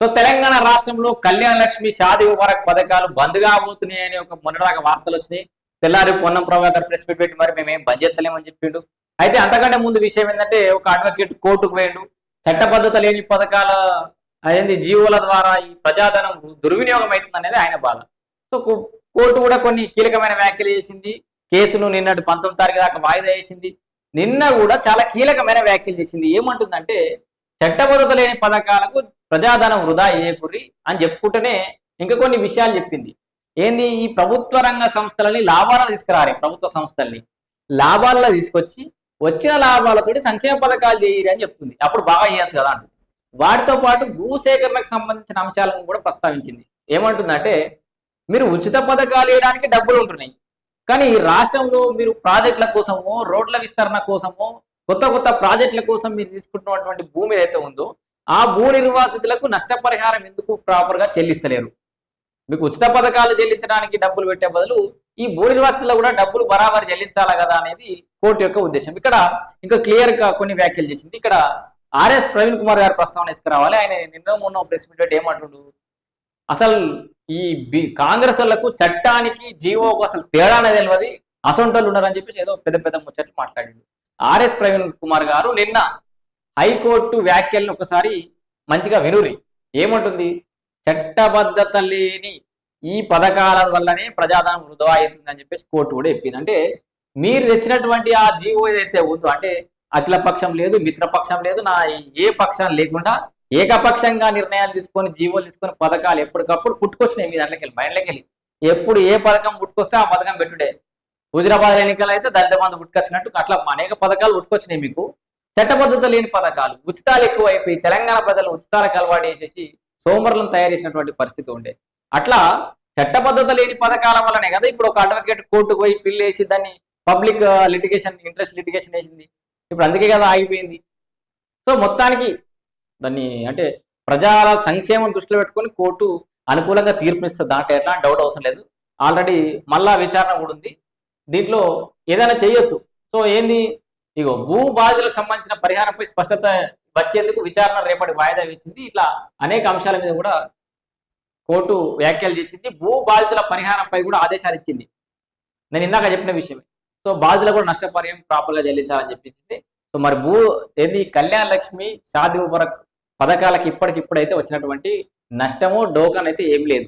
So Telangana రాష్ట్రంలో కళ్యాణ లక్ష్మి షాదీ ముబారక్ పథకాలు బంద్ కాబోతున్నాయని ఒక మొన్నటిదాకా వార్తలు వచ్చినాయి. తెల్లారి పొన్నం ప్రభాకర్ ప్రెస్ మీట్ పెట్టి మరి మేమేం బంద్ చేస్తలేమని చెప్పిండు. అయితే అంతకంటే ముందు విషయం ఏంటంటే ఒక అడ్వకేట్ కోర్టుకు పోయిండు. చట్టబద్ధత లేని పథకాల అదేంటి జీవోల ద్వారా ఈ ప్రజాధనం దుర్వినియోగం అవుతుంది అనేది ఆయన బాధ. సో కోర్టు కూడా కొన్ని కీలకమైన వ్యాఖ్యలు చేసింది. కేసును నిన్నటి 19 తారీఖు దాకా వాయిదా వేసింది. నిన్న కూడా చాలా కీలకమైన వ్యాఖ్యలు చేసింది. ఏమంటుందంటే చట్టబద్ధత లేని పథకాలకు ప్రజాధనం వృధా చేయకుర్రి అని చెప్పుకుంటేనే ఇంకా కొన్ని విషయాలు చెప్పింది. ఏంది, ఈ ప్రభుత్వ రంగ సంస్థలని లాభాలను తీసుకురాలి, ప్రభుత్వ సంస్థల్ని లాభాల్లో తీసుకొచ్చి వచ్చిన లాభాలతోటి సంక్షేమ పథకాలు చేయరు అని చెప్తుంది. అప్పుడు బాగా చేయొచ్చు కదా అంటుంది. వాటితో పాటు భూసేకరణకు సంబంధించిన అంశాలను కూడా ప్రస్తావించింది. ఏమంటుందంటే మీరు ఉచిత పథకాలు వేయడానికి డబ్బులు ఉంటున్నాయి, కానీ రాష్ట్రంలో మీరు ప్రాజెక్టుల కోసమో రోడ్ల విస్తరణ కోసమో కొత్త కొత్త ప్రాజెక్టుల కోసం మీరు తీసుకుంటున్నటువంటి భూమి ఏదైతే ఉందో ఆ భూ నిర్వాసితులకు నష్టపరిహారం ఎందుకు ప్రాపర్గా చెల్లిస్తలేరు? మీకు ఉచిత పథకాలు చెల్లించడానికి డబ్బులు పెట్టే బదులు ఈ భూ నిర్వాసితులకు కూడా డబ్బులు బరాబర్ చెల్లించాలా కదా అనేది కోర్టు యొక్క ఉద్దేశం. ఇక్కడ ఇంకా క్లియర్ గా కొన్ని వ్యాఖ్యలు చేసింది. ఇక్కడ ఆర్ఎస్ ప్రవీణ్ కుమార్ గారు ప్రస్తావన తీసుకురావాలి. ఆయన నిన్న మొన్న ప్రెస్ మీట్ ఏమంటుండు, అసలు ఈ కాంగ్రెస్ వాళ్లకు చట్టానికి జీవోకు అసలు తేడానే తెలియదు, అసొంటోళ్ళు ఉన్నారని చెప్పేసి ఏదో పెద్ద పెద్ద ముచ్చట్లు మాట్లాడిండు. ఆర్ఎస్ ప్రవీణ్ కుమార్ గారు నిన్న హైకోర్టు వ్యాఖ్యలను ఒకసారి మంచిగా వినురి. ఏమంటుంది, చట్టబద్ధత లేని ఈ పథకాల వల్లనే ప్రజాధనం వృధా అవుతుంది అని చెప్పేసి కోర్టు కూడా చెప్పింది. అంటే మీరు తెచ్చినటువంటి ఆ జీవో ఏదైతే ఉందో, అంటే అఖిల పక్షం లేదు, మిత్రపక్షం లేదు, నా ఏ పక్షం లేకుండా ఏకపక్షంగా నిర్ణయాలు తీసుకొని జీవోలు తీసుకొని పథకాలు ఎప్పటికప్పుడు పుట్టుకొచ్చినాయి మీ దాంట్లోకి వెళ్ళి మైండ్లోకి వెళ్ళి. ఎప్పుడు ఏ పథకం పుట్టుకొస్తే ఆ పథకం పెట్టుడే. హుజరాబాద్ ఎన్నికలు అయితే దళిత బంధు పుట్టుకొచ్చినట్టు అట్లా అనేక పథకాలు పుట్టుకొచ్చినాయి. మీకు చట్టబద్ధత లేని పథకాలు, ఉచితాలు ఎక్కువైపోయి తెలంగాణ ప్రజలు ఉచితాలకు అలవాటు చేసేసి సోమరులను తయారు చేసినటువంటి పరిస్థితి ఉండే. అట్లా చట్టబద్ధత లేని పథకాల వల్లనే కదా ఇప్పుడు ఒక అడ్వకేట్ కోర్టుకు పోయి పిల్లు వేసి దాన్ని పబ్లిక్ లిటిగేషన్, ఇంట్రెస్ట్ లిటిగేషన్ వేసింది. ఇప్పుడు అందుకే కదా ఆగిపోయింది. సో మొత్తానికి దాన్ని అంటే ప్రజల సంక్షేమం దృష్టిలో పెట్టుకొని కోర్టు అనుకూలంగా తీర్పునిస్తుంది. దాంట్లో ఎట్లాంటి డౌట్ అవసరం లేదు. ఆల్రెడీ మళ్ళా విచారణ కూడా ఉంది. దీంట్లో ఏదైనా చేయొచ్చు. సో ఏంది, ఇగో భూ బాధితులకు సంబంధించిన పరిహారంపై స్పష్టత వచ్చేందుకు విచారణ రేపటి వాయిదా వేసింది. ఇట్లా అనేక అంశాల మీద కూడా కోర్టు వ్యాఖ్యలు చేసింది. భూ బాధితుల పరిహారంపై కూడా ఆదేశాలు ఇచ్చింది. నేను ఇందాక చెప్పిన విషయమే. సో బాధితులకు కూడా నష్టపరిహారం ప్రాపర్గా చెల్లించాలని చెప్పించింది. సో మరి ఏది కళ్యాణ లక్ష్మి షాదీ ముబారక్ పథకాలకి ఇప్పటికిప్పుడైతే వచ్చినటువంటి నష్టము డోకన్ అయితే ఏం లేదు.